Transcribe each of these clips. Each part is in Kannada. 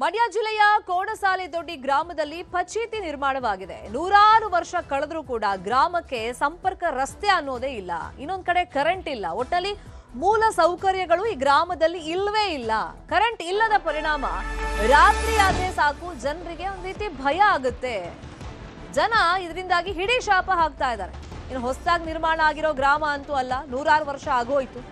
ಮಂಡ್ಯ ಜಿಲ್ಲೆಯ ಕೋಣಸಾಲೆದೊಡ್ಡಿ ಗ್ರಾಮದಲ್ಲಿ ಪಂಚಾಯಿತಿ ನಿರ್ಮಾಣವಾಗಿದೆ. ನೂರಾರು ವರ್ಷ ಕಳೆದರೂ ಕೂಡ ಗ್ರಾಮಕ್ಕೆ ಸಂಪರ್ಕ ರಸ್ತೆ ಅನ್ನೋದೇ ಇಲ್ಲ. ಇನ್ನೊಂದು ಕಡೆ ಕರೆಂಟ್ ಇಲ್ಲ. ಒಟ್ಟಲ್ಲಿ ಮೂಲ ಸೌಕರ್ಯಗಳು ಈ ಗ್ರಾಮದಲ್ಲಿ ಇಲ್ಲವೇ ಇಲ್ಲ. ಕರೆಂಟ್ ಇಲ್ಲದ ಪರಿಣಾಮ ರಾತ್ರಿ ಆದ್ರೆ ಸಾಕು ಜನರಿಗೆ ಒಂದು ರೀತಿ ಭಯ ಆಗುತ್ತೆ. ಜನ ಇದರಿಂದಾಗಿ ಹಿಡಿ ಶಾಪ ಹಾಕ್ತಾ ಇದ್ದಾರೆ. ಇನ್ನು ಹೊಸದಾಗಿ ನಿರ್ಮಾಣ ಆಗಿರೋ ಗ್ರಾಮ ಅಂತೂ ಅಲ್ಲ, ನೂರಾರು ವರ್ಷ ಆಗೋಯ್ತು.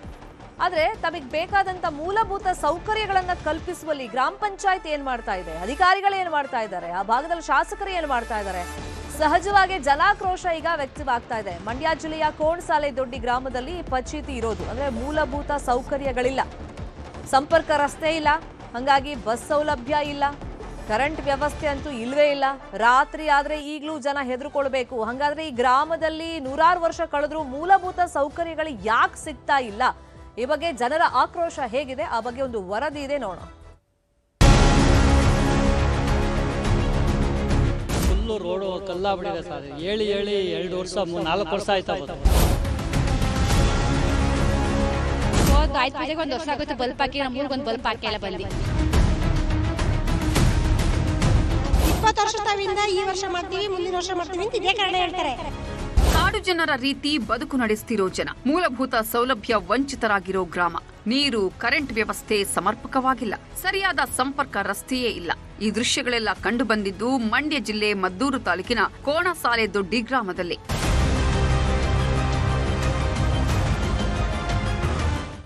ಆದ್ರೆ ತಮಗೆ ಬೇಕಾದಂತ ಮೂಲಭೂತ ಸೌಕರ್ಯಗಳನ್ನ ಕಲ್ಪಿಸುವಲ್ಲಿ ಗ್ರಾಮ ಪಂಚಾಯತ್ ಏನ್ ಮಾಡ್ತಾ ಇದೆ, ಅಧಿಕಾರಿಗಳು ಏನ್ ಮಾಡ್ತಾ ಇದ್ದಾರೆ, ಆ ಭಾಗದಲ್ಲಿ ಶಾಸಕರು ಏನ್ ಮಾಡ್ತಾ ಇದ್ದಾರೆ, ಸಹಜವಾಗಿ ಜನಾಕ್ರೋಶ ಈಗ ವ್ಯಕ್ತವಾಗ್ತಾ ಇದೆ. ಮಂಡ್ಯ ಜಿಲ್ಲೆಯ ಕೋಣಸಾಲೆದೊಡ್ಡಿ ಗ್ರಾಮದಲ್ಲಿ ಪಂಚಾಯಿತಿ ಇರೋದು ಅಂದ್ರೆ ಮೂಲಭೂತ ಸೌಕರ್ಯಗಳಿಲ್ಲ, ಸಂಪರ್ಕ ರಸ್ತೆ ಇಲ್ಲ, ಹಂಗಾಗಿ ಬಸ್ ಸೌಲಭ್ಯ ಇಲ್ಲ, ಕರೆಂಟ್ ವ್ಯವಸ್ಥೆ ಅಂತೂ ಇಲ್ವೇ ಇಲ್ಲ. ರಾತ್ರಿ ಆದ್ರೆ ಈಗಲೂ ಜನ ಹೆದರ್ಕೊಳ್ಬೇಕು. ಹಂಗಾದ್ರೆ ಈ ಗ್ರಾಮದಲ್ಲಿ ನೂರಾರು ವರ್ಷ ಕಳೆದ್ರೂ ಮೂಲಭೂತ ಸೌಕರ್ಯಗಳು ಯಾಕೆ ಸಿಗ್ತಾ ಇಲ್ಲ? ಈ ಬಗ್ಗೆ ಜನರ ಆಕ್ರೋಶ ಹೇಗಿದೆ, ಆ ಬಗ್ಗೆ ಒಂದು ವರದಿ ಇದೆ, ನೋಡೋಣ. ಫುಲ್ಲು ರೋಡು ಕಲ್ಲಾಗ್ಬಿಟ್ಟಿದೆ ಸರ್. ಹೇಳಿ 2 ವರ್ಷ 4 ವರ್ಷ ಆಯ್ತಾ. ಆಯ್ತು ಪೂಜೆಗೆ 1 ವರ್ಷ ಆಗುತ್ತೆ. ಬಲ್ಪ್ ಹಾಕಿ ನಮ್ಮೂರಿಗೊಂದು ಬಲ್ಪ್ ಹಾಕಿ ಎಲ್ಲ ಬಂದು 20 ವರ್ಷದಿಂದ ಈ ವರ್ಷ ಮಾಡ್ತೀವಿ, ಮುಂದಿನ ವರ್ಷ ಮಾಡ್ತೀವಿ ಅಂತ ಇದೇ ಕಾರಣ ಹೇಳ್ತಾರೆ. ಕಾಡು ಜನರ ರೀತಿ ಬದುಕು ನಡೆಸ್ತಿರೋ ಜನ, ಮೂಲಭೂತ ಸೌಲಭ್ಯ ವಂಚಿತರಾಗಿರೋ ಗ್ರಾಮ, ನೀರು ಕರೆಂಟ್ ವ್ಯವಸ್ಥೆ ಸಮರ್ಪಕವಾಗಿಲ್ಲ, ಸರಿಯಾದ ಸಂಪರ್ಕ ರಸ್ತೆಯೇ ಇಲ್ಲ. ಈ ದೃಶ್ಯಗಳೆಲ್ಲ ಕಂಡು ಬಂದಿದ್ದು ಮಂಡ್ಯ ಜಿಲ್ಲೆ ಮದ್ದೂರು ತಾಲೂಕಿನ ಕೋಣಸಾಲೆದೊಡ್ಡಿ ಗ್ರಾಮದಲ್ಲಿ.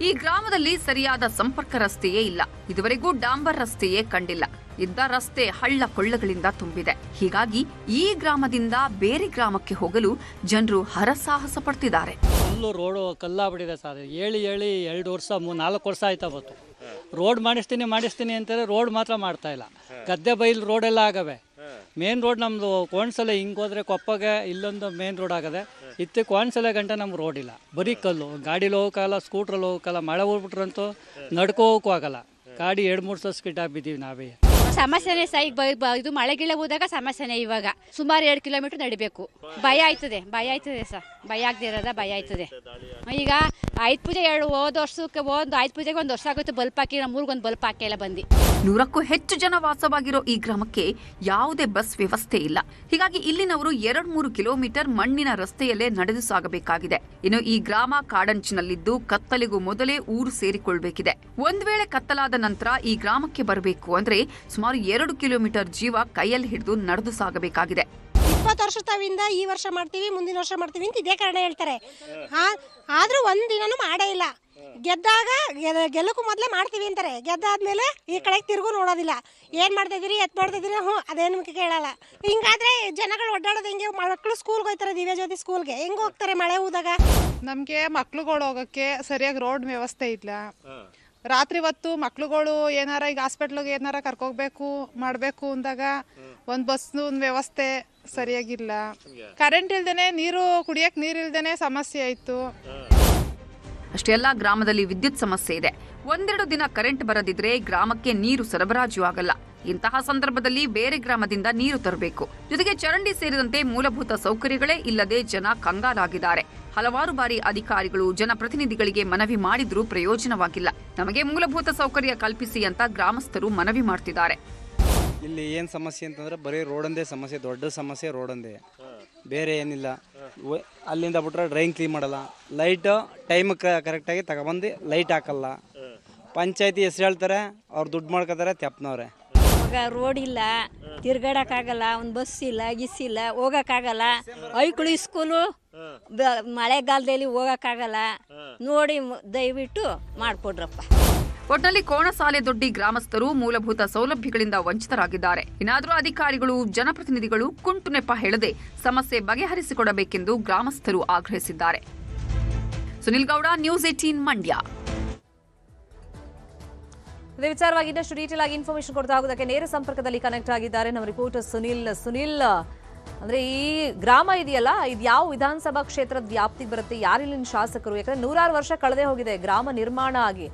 ಈ ಗ್ರಾಮದಲ್ಲಿ ಸರಿಯಾದ ಸಂಪರ್ಕ ರಸ್ತೆಯೇ ಇಲ್ಲ. ಇದುವರೆಗೂ ಡಾಂಬರ್ ರಸ್ತೆಯೇ ಕಂಡಿಲ್ಲ. ಇದ್ದ ರಸ್ತೆ ಹಳ್ಳ ಕೊಳ್ಳಗಳಿಂದ ತುಂಬಿದೆ. ಹೀಗಾಗಿ ಈ ಗ್ರಾಮದಿಂದ ಬೇರೆ ಗ್ರಾಮಕ್ಕೆ ಹೋಗಲು ಜನರು ಹರಸಾಹಸ ಪಡ್ತಿದ್ದಾರೆ. ಫುಲ್ಲು ರೋಡು ಕಲ್ಲಾಗ್ಬಿಟ್ಟಿದೆ ಸರ್. ಹೇಳಿ 2 ವರ್ಷ 4 ವರ್ಷ ಆಯ್ತಾ ಬಂತು. ರೋಡ್ ಮಾಡಿಸ್ತೀನಿ ಅಂತಾರೆ, ರೋಡ್ ಮಾತ್ರ ಮಾಡ್ತಾ ಇಲ್ಲ. ಗದ್ದೆ ಬೈಲ್ ರೋಡೆಲ್ಲ ಆಗವೆ. ಮೇನ್ ರೋಡ್ ನಮ್ಮದು ಕೋಣಸಲೆ ಹಿಂಗೆ ಹೋದ್ರೆ ಕೊಪ್ಪಗೆ ಇಲ್ಲೊಂದು ಮೇನ್ ರೋಡ್ ಆಗದೆ. ಇತ್ತು ಕೋಣಸಲೆ ಗಂಟೆ ನಮ್ಗೆ ರೋಡ್ ಇಲ್ಲ, ಬರೀ ಕಲ್ಲು. ಗಾಡೀಲಿ ಹೋಗೋಕ್ಕಲ್ಲ, ಸ್ಕೂಟ್ರಲ್ಲಿ ಹೋಗೋಕ್ಕಲ್ಲ. ಮಳೆ ಹೋಗ್ಬಿಟ್ರಂತೂ ನಡ್ಕೋ ಹೋಗೋಕ್ಕೂ ಆಗಲ್ಲ. ಗಾಡಿ 2-3 ಸಲ ಸ್ಕಿಟ್ ಆಗಿಬಿದ್ದೀವಿ ನಾವೇ. ಸಮಸ್ಯೆನೇ ಇದು ಮಳೆಗಿಳೆ ಹೋದಾಗ ಸಮಸ್ಯೆನೇ. ಇವಾಗ ಸುಮಾರು 2 ಕಿಲೋಮೀಟರ್ ನಡಿಬೇಕು. ಭಯ ಆಯ್ತದೆ ಸರ್. ಭಯ ಆಗದೆ ಇರೋದ ಭಯ ಆಯ್ತದೆ. ಈಗ ಆಯ್ತು ಪೂಜೆ ಹೋದ ವರ್ಷಕ್ಕೆ ಆಯ್ತು ಪೂಜೆಗೆ 1 ವರ್ಷ ಆಗುತ್ತೆ. ಬಲ್ಪ್ ಹಾಕಿ ನಮ್ಮೂರಿಗೊಂದು ಬಲ್ಪ್ ಹಾಕಿ ಎಲ್ಲ ಬಂದು 100ಕ್ಕೂ ಹೆಚ್ಚು ಜನ ವಾಸವಾಗಿರೋ ಈ ಗ್ರಾಮಕ್ಕೆ ಯಾವುದೇ ಬಸ್ ವ್ಯವಸ್ಥೆ ಇಲ್ಲ. ಹೀಗಾಗಿ ಇಲ್ಲಿನವರು 2-3 ಕಿಲೋಮೀಟರ್ ಮಣ್ಣಿನ ರಸ್ತೆಯಲ್ಲೇ ನಡೆದು ಸಾಗಬೇಕಾಗಿದೆ. ಇನ್ನು ಈ ಗ್ರಾಮ ಕಾಡಂಚಿನಲ್ಲಿದ್ದು ಕತ್ತಲಿಗೂ ಮೊದಲೇ ಊರು ಸೇರಿಕೊಳ್ಬೇಕಿದೆ. ಒಂದ್ ವೇಳೆ ಕತ್ತಲಾದ ನಂತರ ಈ ಗ್ರಾಮಕ್ಕೆ ಬರಬೇಕು ಅಂದ್ರೆ ಸುಮಾರು 2 ಕಿಲೋಮೀಟರ್ ಜೀವ ಕೈಯಲ್ಲಿ ಹಿಡಿದು ನಡೆದು ಸಾಗಬೇಕಾಗಿದೆ. 20 ವರ್ಷದಿಂದ ಈ ವರ್ಷ ಮಾಡ್ತೀವಿ, ಮುಂದಿನ ವರ್ಷ ಮಾಡ್ತೀವಿ ಅಂತ ಇದೇ ಕಾರಣ ಹೇಳ್ತಾರೆ. ಆದ್ರೂ ಒಂದಿನೂ ಮಾಡೇ ಇಲ್ಲ. ಗೆದ್ದಾಗ ಗೆಲ್ಲಕ್ಕೂ ಮೊದಲೇ ಮಾಡ್ತೀವಿ ಅಂತಾರೆ. ಗೆದ್ದಾದ್ಮೇಲೆ ಈ ಕಡೆಗೆ ತಿರುಗು ನೋಡೋದಿಲ್ಲ. ಏನ್ ಮಾಡ್ತಾ ಇದೀರಿ, ಮಾಡ್ತಾ ಇದೀರಿ, ಅದೇನು ಕೇಳಲ್ಲ. ಹಿಂಗಾದ್ರೆ ಜನಗಳು ಒಡ್ಡಾಡೋದು ಹೆಂಗೆ? ಮಕ್ಕಳು ಸ್ಕೂಲ್ಗೆ ಹೋಗ್ತಾರೆ, ದಿವ್ಯ ಜ್ಯೋತಿ ಸ್ಕೂಲ್ಗೆ ಹೆಂಗ್ ಹೋಗ್ತಾರೆ ಮಳೆ ಹೋದಾಗ? ನಮ್ಗೆ ಮಕ್ಳುಗಳು ಹೋಗಕ್ಕೆ ಸರಿಯಾಗಿ ರೋಡ್ ವ್ಯವಸ್ಥೆ ಇಲ್ಲ. ರಾತ್ರಿ ಹೊತ್ತು ಮಕ್ಳುಗಳು ಏನಾರ ಈಗ ಹಾಸ್ಪಿಟ್ಲಿಗೆ ಏನಾರ ಕರ್ಕೋಗ್ಬೇಕು ಮಾಡಬೇಕು ಅಂದಾಗ ಒಂದು ಬಸ್ ವ್ಯವಸ್ಥೆ ಸರಿಯಾಗಿಲ್ಲ. ಕರೆಂಟ್ ಇಲ್ದೇನೆ, ನೀರು ಕುಡಿಯಕ್ಕೆ ನೀರು ಇಲ್ದೇನೆ ಸಮಸ್ಯೆ ಆಯ್ತು. ಅಷ್ಟೇ ಅಲ್ಲ, ಗ್ರಾಮದಲ್ಲಿ ವಿದ್ಯುತ್ ಸಮಸ್ಯೆ ಇದೆ. 1-2 ದಿನ ಕರೆಂಟ್ ಬರದಿದ್ರೆ ಗ್ರಾಮಕ್ಕೆ ನೀರು ಸರಬರಾಜು ಆಗಲ್ಲ. ಇಂತಹ ಸಂದರ್ಭದಲ್ಲಿ ಬೇರೆ ಗ್ರಾಮದಿಂದ ನೀರು ತರಬೇಕು. ಜೊತೆಗೆ ಚರಂಡಿ ಸೇರಿದಂತೆ ಮೂಲಭೂತ ಸೌಕರ್ಯಗಳೇ ಇಲ್ಲದೆ ಜನ ಕಂಗಾಲಾಗಿದ್ದಾರೆ. ಹಲವಾರು ಬಾರಿ ಅಧಿಕಾರಿಗಳು ಜನಪ್ರತಿನಿಧಿಗಳಿಗೆ ಮನವಿ ಮಾಡಿದ್ರೂ ಪ್ರಯೋಜನವಾಗಿಲ್ಲ. ನಮಗೆ ಮೂಲಭೂತ ಸೌಕರ್ಯ ಕಲ್ಪಿಸಿ ಅಂತ ಗ್ರಾಮಸ್ಥರು ಮನವಿ ಮಾಡ್ತಿದ್ದಾರೆ. ಇಲ್ಲಿ ಏನು ಸಮಸ್ಯೆ ಅಂತಂದ್ರೆ ಬರೀ ರೋಡಂದೇ ಸಮಸ್ಯೆ, ದೊಡ್ಡ ಸಮಸ್ಯೆ ರೋಡಂದೇ, ಬೇರೆ ಏನಿಲ್ಲ. ಅಲ್ಲಿಂದ ಬಿಟ್ರೆ ಡ್ರೈನ್ ಕ್ಲೀನ್ ಮಾಡಲ್ಲ, ಲೈಟ್ ಟೈಮ್ ಕರೆಕ್ಟಾಗಿ ತಗೊಬಂದು ಲೈಟ್ ಹಾಕಲ್ಲ. ಪಂಚಾಯತಿ ಹೆಸರು ಹೇಳ್ತಾರೆ, ಅವ್ರು ದುಡ್ಡು ಮಾಡ್ಕೋತಾರೆ, ತೆಪ್ಪನವ್ರೆ. ರೋಡ್ ಇಲ್ಲ, ತಿರ್ಗಾಡಕ್ಕಾಗಲ್ಲ, ಒಂದು ಬಸ್ ಇಲ್ಲ, ಗಿಸ್ಸಿಲ್ಲ, ಹೋಗಕ್ಕಾಗಲ್ಲ. ಐಕ್ಳು ಸ್ಕೂಲು ಮಳೆಗಾಲದಲ್ಲಿ ಹೋಗಕ್ಕಾಗಲ್ಲ. ನೋಡಿ ದಯವಿಟ್ಟು ಮಾಡಿಕೊಡ್ರಪ್ಪ. ಒಟ್ನಲ್ಲಿ ಕೋಣಸಾಲೆದೊಡ್ಡಿ ಗ್ರಾಮಸ್ಥರು ಮೂಲಭೂತ ಸೌಲಭ್ಯಗಳಿಂದ ವಂಚಿತರಾಗಿದ್ದಾರೆ. ಇನ್ನಾದರೂ ಅಧಿಕಾರಿಗಳು ಜನಪ್ರತಿನಿಧಿಗಳು ಕುಂಟು ನೆಪ ಹೇಳದೆ ಸಮಸ್ಯೆ ಬಗೆಹರಿಸಿಕೊಡಬೇಕೆಂದು ಗ್ರಾಮಸ್ಥರು ಆಗ್ರಹಿಸಿದ್ದಾರೆ. ಸುನಿಲ್ ಗೌಡ, ನ್ಯೂಸ್ 18 ಮಂಡ್ಯ. ಇದೇ ವಿಚಾರವಾಗಿ ಇನ್ನಷ್ಟು ಡೀಟೇಲ್ ಆಗಿ ಇನ್ಫಾರ್ಮೇಶನ್ ಕೊಡ್ತಾ ಹೋಗೋದಕ್ಕೆ ನೇರ ಸಂಪರ್ಕದಲ್ಲಿ ಕನೆಕ್ಟ್ ಆಗಿದ್ದಾರೆ ನಮ್ಮ ರಿಪೋರ್ಟರ್ ಸುನಿಲ್. ಅಂದ್ರೆ ಈ ಗ್ರಾಮ ಇದೆಯಲ್ಲ, ಇದು ಯಾವ ವಿಧಾನಸಭಾ ಕ್ಷೇತ್ರದ ವ್ಯಾಪ್ತಿಗೆ ಬರುತ್ತೆ? ಯಾರಿಲ್ಲಿನ ಶಾಸಕರು? ಯಾಕಂದ್ರೆ 100 ವರ್ಷ ಕಳೆದೇ ಹೋಗಿದೆ ಗ್ರಾಮ ನಿರ್ಮಾಣ ಆಗಿ.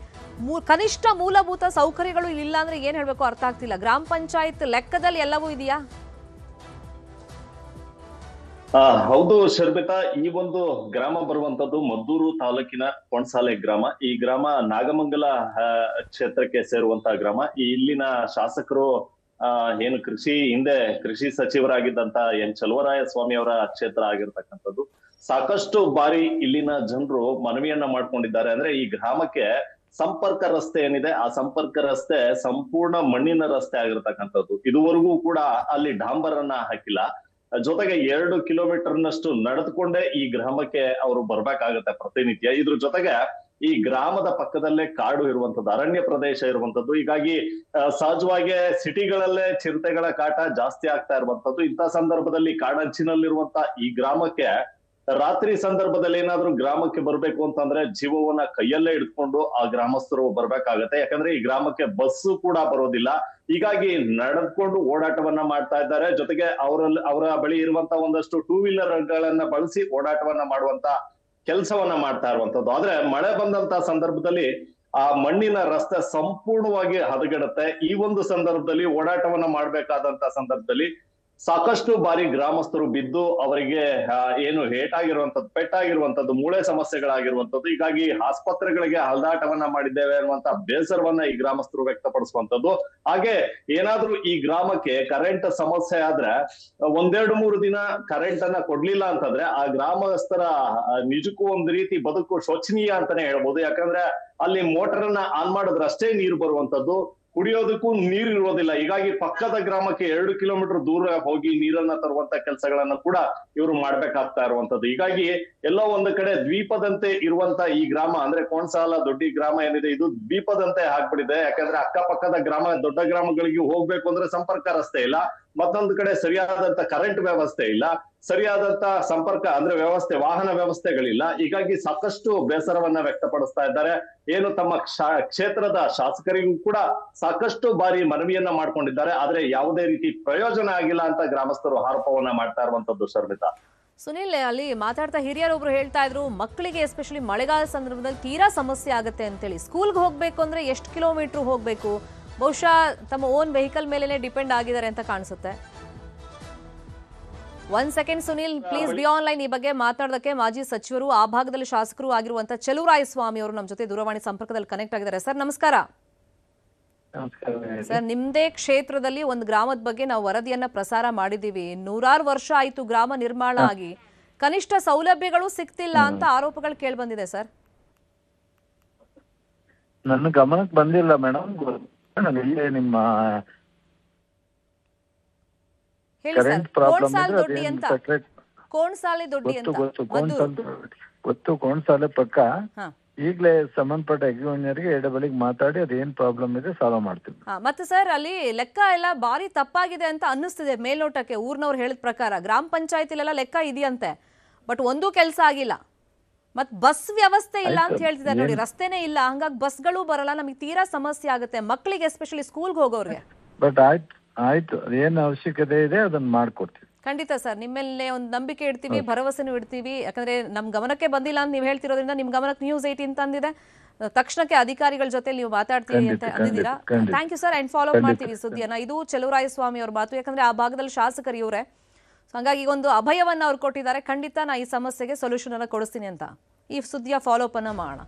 ಕನಿಷ್ಠ ಮೂಲಭೂತ ಸೌಕರ್ಯಗಳು ಇಲ್ಲ ಅಂದ್ರೆ ಏನ್ ಹೇಳ್ಬೇಕು ಅರ್ಥ ಆಗ್ತಿಲ್ಲ. ಗ್ರಾಮ ಪಂಚಾಯತ್ ಲೆಕ್ಕದಲ್ಲಿ ಎಲ್ಲವೂ ಇದೆಯಾ? ಹೌದು ಶರ್ಮಿತಾ, ಈ ಒಂದು ಗ್ರಾಮ ಬರುವಂತದ್ದು ಮದ್ದೂರು ತಾಲೂಕಿನ ಕೊಣಸಾಲೆ ಗ್ರಾಮ. ಈ ಗ್ರಾಮ ನಾಗಮಂಗಲ ಕ್ಷೇತ್ರಕ್ಕೆ ಸೇರುವಂತಹ ಗ್ರಾಮ. ಇಲ್ಲಿನ ಶಾಸಕರು ಏನು ಹಿಂದೆ ಕೃಷಿ ಸಚಿವರಾಗಿದ್ದಂತ ಎನ್ ಚಲುವರಾಯ ಸ್ವಾಮಿ ಅವರ ಕ್ಷೇತ್ರ ಆಗಿರ್ತಕ್ಕಂಥದ್ದು. ಸಾಕಷ್ಟು ಬಾರಿ ಇಲ್ಲಿನ ಜನರು ಮನವಿಯನ್ನ ಮಾಡ್ಕೊಂಡಿದ್ದಾರೆ. ಅಂದ್ರೆ ಈ ಗ್ರಾಮಕ್ಕೆ ಸಂಪರ್ಕ ರಸ್ತೆ ಏನಿದೆ, ಆ ಸಂಪರ್ಕ ರಸ್ತೆ ಸಂಪೂರ್ಣ ಮಣ್ಣಿನ ರಸ್ತೆ ಆಗಿರ್ತಕ್ಕಂಥದ್ದು. ಇದುವರೆಗೂ ಕೂಡ ಅಲ್ಲಿ ಡಾಂಬರನ್ನ ಹಾಕಿಲ್ಲ. ಜೊತೆಗೆ 2 ಕಿಲೋಮೀಟರ್ನಷ್ಟು ನಡೆದುಕೊಂಡೇ ಈ ಗ್ರಾಮಕ್ಕೆ ಅವರು ಬರ್ಬೇಕಾಗತ್ತೆ ಪ್ರತಿನಿತ್ಯ. ಇದ್ರ ಜೊತೆಗೆ ಈ ಗ್ರಾಮದ ಪಕ್ಕದಲ್ಲೇ ಕಾಡು ಇರುವಂತದ್ದು, ಅರಣ್ಯ ಪ್ರದೇಶ ಇರುವಂತದ್ದು. ಹೀಗಾಗಿ ಸಹಜವಾಗಿ ಸಿಟಿಗಳಲ್ಲೇ ಚಿರತೆಗಳ ಕಾಟ ಜಾಸ್ತಿ ಆಗ್ತಾ ಇರುವಂತದ್ದು. ಇಂಥ ಸಂದರ್ಭದಲ್ಲಿ ಕಾಡಂಚಿನಲ್ಲಿರುವಂತ ಈ ಗ್ರಾಮಕ್ಕೆ ರಾತ್ರಿ ಸಂದರ್ಭದಲ್ಲಿ ಏನಾದ್ರೂ ಗ್ರಾಮಕ್ಕೆ ಬರ್ಬೇಕು ಅಂತಂದ್ರೆ ಜೀವವನ್ನ ಕೈಯಲ್ಲೇ ಹಿಡ್ಕೊಂಡು ಆ ಗ್ರಾಮಸ್ಥರು ಬರ್ಬೇಕಾಗತ್ತೆ. ಯಾಕಂದ್ರೆ ಈ ಗ್ರಾಮಕ್ಕೆ ಬಸ್ಸು ಕೂಡ ಬರೋದಿಲ್ಲ. ಹೀಗಾಗಿ ನಡೆದುಕೊಂಡು ಓಡಾಟವನ್ನ ಮಾಡ್ತಾ ಇದ್ದಾರೆ. ಜೊತೆಗೆ ಅವರ ಬಳಿ ಇರುವಂತ ಒಂದಷ್ಟು 2 ವೀಲರ್ ಗಳನ್ನ ಬಳಸಿ ಓಡಾಟವನ್ನ ಮಾಡುವಂತ ಕೆಲಸವನ್ನ ಮಾಡ್ತಾ ಇರುವಂತದ್ದು. ಆದ್ರೆ ಮಳೆ ಬಂದಂತ ಸಂದರ್ಭದಲ್ಲಿ ಆ ಮಣ್ಣಿನ ರಸ್ತೆ ಸಂಪೂರ್ಣವಾಗಿ ಹದಗೆಡುತ್ತೆ. ಈ ಒಂದು ಸಂದರ್ಭದಲ್ಲಿ ಓಡಾಟವನ್ನ ಮಾಡ್ಬೇಕಾದಂತ ಸಂದರ್ಭದಲ್ಲಿ ಸಾಕಷ್ಟು ಬಾರಿ ಗ್ರಾಮಸ್ಥರು ಬಿದ್ದು ಅವರಿಗೆ ಏನು ಏಟಾಗಿರುವಂತದ್ದು, ಪೆಟ್ಟಾಗಿರುವಂತದ್ದು, ಮೂಳೆ ಸಮಸ್ಯೆಗಳಾಗಿರುವಂತದ್ದು. ಹೀಗಾಗಿ ಆಸ್ಪತ್ರೆಗಳಿಗೆ ಹಲ್ದಾಟವನ್ನ ಮಾಡಿದ್ದೇವೆ ಅನ್ನುವಂತ ಬೇಸರವನ್ನ ಈ ಗ್ರಾಮಸ್ಥರು ವ್ಯಕ್ತಪಡಿಸುವಂತದ್ದು. ಹಾಗೆ ಏನಾದ್ರೂ ಈ ಗ್ರಾಮಕ್ಕೆ ಕರೆಂಟ್ ಸಮಸ್ಯೆ ಆದ್ರೆ 1-2-3 ದಿನ ಕರೆಂಟ್ ಅನ್ನ ಕೊಡ್ಲಿಲ್ಲ ಅಂತಂದ್ರೆ ಆ ಗ್ರಾಮಸ್ಥರ ನಿಜಕ್ಕೂ ಒಂದು ರೀತಿ ಬದುಕು ಶೋಚನೀಯ ಅಂತಾನೆ ಹೇಳ್ಬೋದು. ಯಾಕಂದ್ರೆ ಅಲ್ಲಿ ಮೋಟರ್ ಅನ್ನ ಆನ್ ಮಾಡಿದ್ರೆ ಅಷ್ಟೇ ನೀರು ಬರುವಂತದ್ದು, ಕುಡಿಯೋದಕ್ಕೂ ನೀರು ಇರೋದಿಲ್ಲ. ಹೀಗಾಗಿ ಪಕ್ಕದ ಗ್ರಾಮಕ್ಕೆ 2 ಕಿಲೋಮೀಟರ್ ದೂರ ಹೋಗಿ ನೀರನ್ನ ತರುವಂತ ಕೆಲಸಗಳನ್ನ ಕೂಡ ಇವರು ಮಾಡ್ಬೇಕಾಗ್ತಾ ಇರುವಂತದ್ದು. ಹೀಗಾಗಿ ಎಲ್ಲೋ ಒಂದು ಕಡೆ ದ್ವೀಪದಂತೆ ಇರುವಂತ ಈ ಗ್ರಾಮ ಅಂದ್ರೆ ಕೋಣಸಾಲ ದೊಡ್ಡಿ ಗ್ರಾಮ ಏನಿದೆ, ಇದು ದ್ವೀಪದಂತೆ ಆಗ್ಬಿಟ್ಟಿದೆ. ಯಾಕಂದ್ರೆ ಅಕ್ಕಪಕ್ಕದ ದೊಡ್ಡ ಗ್ರಾಮಗಳಿಗೆ ಹೋಗ್ಬೇಕು ಅಂದ್ರೆ ಸಂಪರ್ಕ ರಸ್ತೆ ಇಲ್ಲ, ಮತ್ತೊಂದು ಕಡೆ ಸರಿಯಾದಂತ ಕರೆಂಟ್ ವ್ಯವಸ್ಥೆ ಇಲ್ಲ, ಸರಿಯಾದಂತ ಸಂಪರ್ಕ ಅಂದ್ರೆ ವಾಹನ ವ್ಯವಸ್ಥೆಗಳಿಲ್ಲ. ಹೀಗಾಗಿ ಸಾಕಷ್ಟು ಬೇಸರವನ್ನ ವ್ಯಕ್ತಪಡಿಸ್ತಾ ಇದ್ದಾರೆ. ಏನು ತಮ್ಮ ಕ್ಷೇತ್ರದ ಶಾಸಕರಿಗೂ ಕೂಡ ಸಾಕಷ್ಟು ಬಾರಿ ಮನವಿಯನ್ನ ಮಾಡ್ಕೊಂಡಿದ್ದಾರೆ. ಆದ್ರೆ ಯಾವುದೇ ರೀತಿ ಪ್ರಯೋಜನ ಆಗಿಲ್ಲ ಅಂತ ಗ್ರಾಮಸ್ಥರು ಆರೋಪವನ್ನ ಮಾಡ್ತಾ ಇರುವಂತದ್ದು ಶರ್ಮಿತಾ. ಸುನಿಲ್, ಅಲ್ಲಿ ಮಾತಾಡ್ತಾ ಹಿರಿಯರೊಬ್ರು ಹೇಳ್ತಾ ಇದ್ರು, ಮಕ್ಕಳಿಗೆ ಎಸ್ಪೆಷಲಿ ಮಳೆಗಾಲ ಸಂದರ್ಭದಲ್ಲಿ ತೀರಾ ಸಮಸ್ಯೆ ಆಗುತ್ತೆ ಅಂತೇಳಿ. ಸ್ಕೂಲ್ಗೆ ಹೋಗ್ಬೇಕು ಅಂದ್ರೆ ಎಷ್ಟು ಕಿಲೋಮೀಟರ್ ಹೋಗ್ಬೇಕು? ಬಹುಶಃ ತಮ್ಮ ಓನ್ ವೆಹಿಕಲ್ ಮೇಲೆನೆ ಡಿಪೆಂಡ್ ಆಗಿದ್ದಾರೆ ಅಂತ ಕಾಣಿಸುತ್ತೆ. 1 second Sunil, please be online. ಈ ಬಗ್ಗೆ ಮಾತಾಡೋದಕ್ಕೆ ಮಾಜಿ ಸಚಿವರು, ಆ ಭಾಗದಲ್ಲಿ ಶಾಸಕರು ಆಗಿರುವಂತಹ ಚಲುವರಾಯ ಸ್ವಾಮಿ ಅವರು ನಮ್ಮ ಜೊತೆ ದೂರವಾಣಿ ಸಂಪರ್ಕದಲ್ಲಿ ಕನೆಕ್ಟ್ ಆಗಿದ್ದಾರೆ. ಸರ್ ನಮಸ್ಕಾರ. ಸರ್, ನಿಮ್ದೇ ಕ್ಷೇತ್ರದಲ್ಲಿ ಒಂದು ಗ್ರಾಮದ ಬಗ್ಗೆ ನಾವು ವರದಿಯನ್ನ ಪ್ರಸಾರ ಮಾಡಿದೀವಿ. 100 ವರ್ಷ ಆಯ್ತು ಗ್ರಾಮ ನಿರ್ಮಾಣ ಆಗಿ, ಕನಿಷ್ಠ ಸೌಲಭ್ಯಗಳು ಸಿಗ್ತಿಲ್ಲ ಅಂತ ಆರೋಪಗಳು ಕೇಳಿ ಬಂದಿದೆ ಸರ್. ನನ್ನ ಗಮನಕ್ಕೆ ಬಂದಿಲ್ಲ ಮೇಡಮ್. ನಿಮ್ಮ ಕೋಣಸಾಲೆ ಪಕ್ಕ ಈಗಲೇ ಸಂಬಂಧಪಟ್ಟ ಎಗ್ರಿಮೆಂಟ್ಗೆ ಎಡಬಲಿಗೆ ಮಾತಾಡಿ ಅದೇನ್ ಪ್ರಾಬ್ಲಮ್ ಇದೆ ಸಾಲ್ವ್ ಮಾಡ್ತೀವಿ. ಮತ್ತೆ ಸರ್, ಅಲ್ಲಿ ಲೆಕ್ಕ ಎಲ್ಲ ಬಾರಿ ತಪ್ಪಾಗಿದೆ ಅಂತ ಅನ್ನಿಸ್ತಿದೆ ಮೇಲ್ನೋಟಕ್ಕೆ. ಊರ್ನವ್ರು ಹೇಳಿದ ಪ್ರಕಾರ ಗ್ರಾಮ ಪಂಚಾಯತಿಲೆಲ್ಲ ಲೆಕ್ಕ ಇದೆಯಂತೆ, ಬಟ್ ಒಂದೂ ಕೆಲಸ ಆಗಿಲ್ಲ. ಮತ್ ಬಸ್ ವ್ಯವಸ್ಥೆ ಇಲ್ಲ ಅಂತ ಹೇಳ್ತಿದ್ದಾರೆ ನೋಡಿ, ರಸ್ತೆನೇ ಇಲ್ಲ. ಹಂಗಾಗಿ ಬಸ್ಗಳು ಬರಲ್ಲ, ನಮಗೆ ತೀರಾ ಸಮಸ್ಯೆ ಆಗುತ್ತೆ ಮಕ್ಕಳಿಗೆ, ಎಸ್ಪೆಷಲಿ ಸ್ಕೂಲ್ಗೆ ಹೋಗೋರ್ಗೆ. ಬಟ್ ಆಯ್ತು ಏನ್ ಅವಶ್ಯಕತೆ ಇದೆ ಅದನ್ನ ಮಾಡ್ಕೊಡ್ತೀವಿ. ಖಂಡಿತ ಸರ್, ನಿಮ್ಮೆಲ್ಲೇ ಒಂದು ನಂಬಿಕೆ ಇಡ್ತೀವಿ, ಭರವಸೆನೂ ಇಡ್ತೀವಿ. ಯಾಕಂದ್ರೆ ನಮ್ ಗಮನಕ್ಕೆ ಬಂದಿಲ್ಲ ಅಂತ ನೀವು ಹೇಳ್ತಿರೋದ್ರಿಂದ ನಿಮ್ ಗಮನಕ್ಕೆ ನ್ಯೂಸ್ 18 ಅಂತ ಅಂದಿದೆ. ತಕ್ಷಣಕ್ಕೆ ಅಧಿಕಾರಿಗಳ ಜೊತೆ ನೀವು ಮಾತಾಡ್ತೀವಿ ಅಂತ ಅಂದಿದ್ದೀರಾ. Thank you sir, and follow up ಮಾಡ್ತೀವಿ ಸುದ್ದಿಯನ್ನ. ಇದು ಚಲುವರಾಯ ಸ್ವಾಮಿ ಅವ್ರ ಮಾತು. ಯಾಕಂದ್ರೆ ಆ ಭಾಗದಲ್ಲಿ ಶಾಸಕರು ಇವರೇ, ಹಾಗಾಗಿ ಒಂದು ಅಭಯವನ್ನ ಅವ್ರು ಕೊಟ್ಟಿದ್ದಾರೆ. ಖಂಡಿತ ನಾ ಈ ಸಮಸ್ಯೆಗೆ ಸೊಲ್ಯೂಷನ್ ಅನ್ನ ಕೊಡಿಸ್ತೀನಿ ಅಂತ. ಈ ಸುದ್ದಿಯ ಫಾಲೋ ಅಪ್ ಅನ್ನ ಮಾಡೋಣ.